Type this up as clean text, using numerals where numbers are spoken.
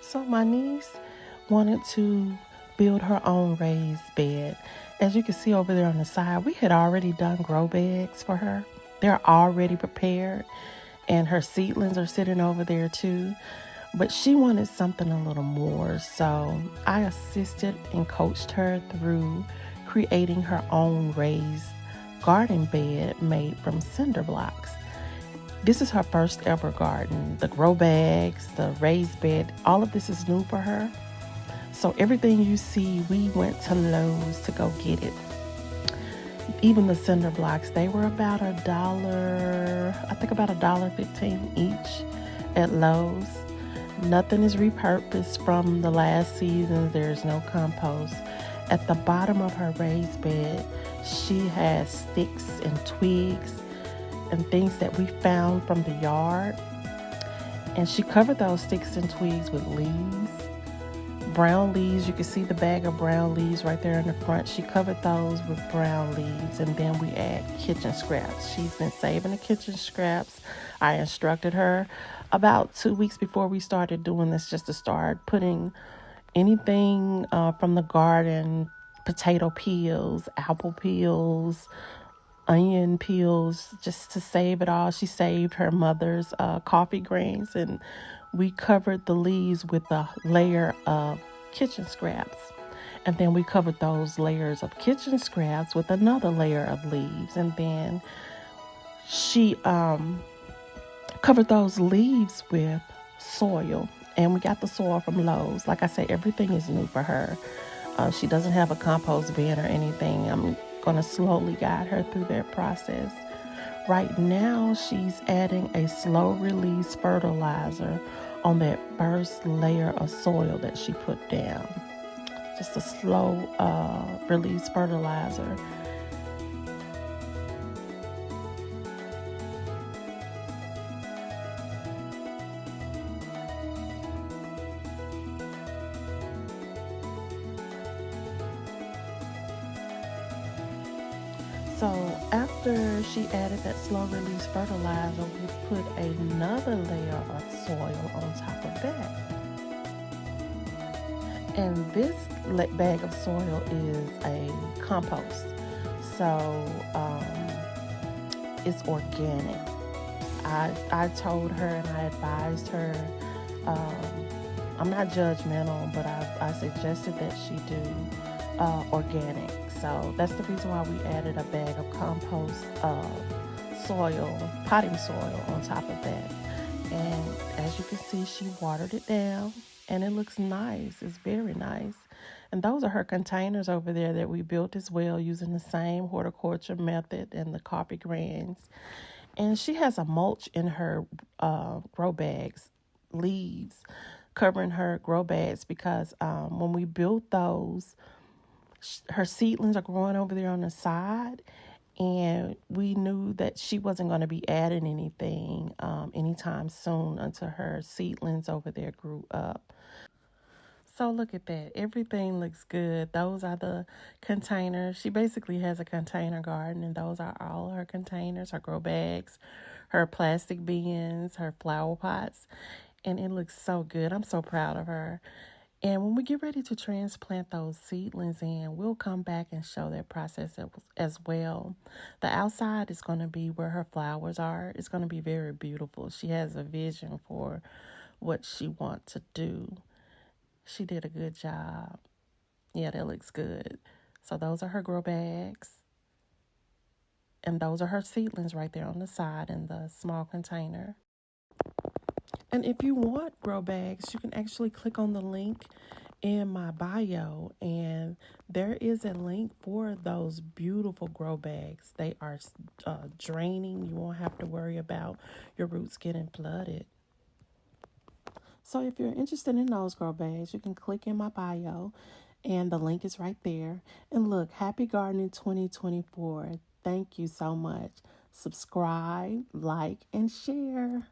So my niece wanted to build her own raised bed. As you can see over there on the side, we had already done grow bags for her. They're already prepared, and her seedlings are sitting over there too. But she wanted something a little more, so I assisted and coached her through creating her own raised garden bed made from cinder blocks. This is her first ever garden. The grow bags, the raised bed, all of this is new for her. So everything you see, we went to Lowe's to go get it. Even the cinder blocks, they were about $1, I think about $1.15 each at Lowe's. Nothing is repurposed from the last season. There's no compost. At the bottom of her raised bed, she has sticks and twigs and things that we found from the yard. And she covered those sticks and twigs with leaves. Brown leaves, you can see the bag of brown leaves right there in the front. She covered those with brown leaves, and then we add kitchen scraps. She's been saving the kitchen scraps. I instructed her about 2 weeks before we started doing this just to start putting anything from the garden, potato peels, apple peels, onion peels, just to save it all. She saved her mother's coffee grains, and we covered the leaves with a layer of kitchen scraps. And then we covered those layers of kitchen scraps with another layer of leaves. And then she covered those leaves with soil. And we got the soil from Lowe's. Like I said, everything is new for her. She doesn't have a compost bin or anything. I'm going to slowly guide her through that process. Right now, she's adding a slow release fertilizer on that first layer of soil that she put down. Just a slow release fertilizer. So after she added that slow release fertilizer, we put another layer of soil on top of that. And this bag of soil is a compost. So it's organic. I told her and I advised her, I'm not judgmental, but I suggested that she do organic. So that's the reason why we added a bag of compost soil, potting soil on top of that. And as you can see, she watered it down and it looks nice. It's very nice. And those are her containers over there that we built as well using the same horticulture method and the coffee grains. And she has a mulch in her grow bags, leaves, covering her grow bags because when we built those, her seedlings are growing over there on the side, and we knew that she wasn't going to be adding anything anytime soon until her seedlings over there grew up. So look at that. Everything looks good. Those are the containers. She basically has a container garden, and those are all her containers, her grow bags, her plastic bins, her flower pots, and it looks so good. I'm so proud of her. And when we get ready to transplant those seedlings in, we'll come back and show that process as well. The outside is going to be where her flowers are. It's going to be very beautiful. She has a vision for what she wants to do. She did a good job. Yeah, that looks good. So those are her grow bags. And those are her seedlings right there on the side in the small container. And if you want grow bags, you can actually click on the link in my bio, and there is a link for those beautiful grow bags. They are draining. You won't have to worry about your roots getting flooded. So if you're interested in those grow bags, you can click in my bio, and the link is right there. And look, happy gardening 2024. Thank you so much. Subscribe, like, and share.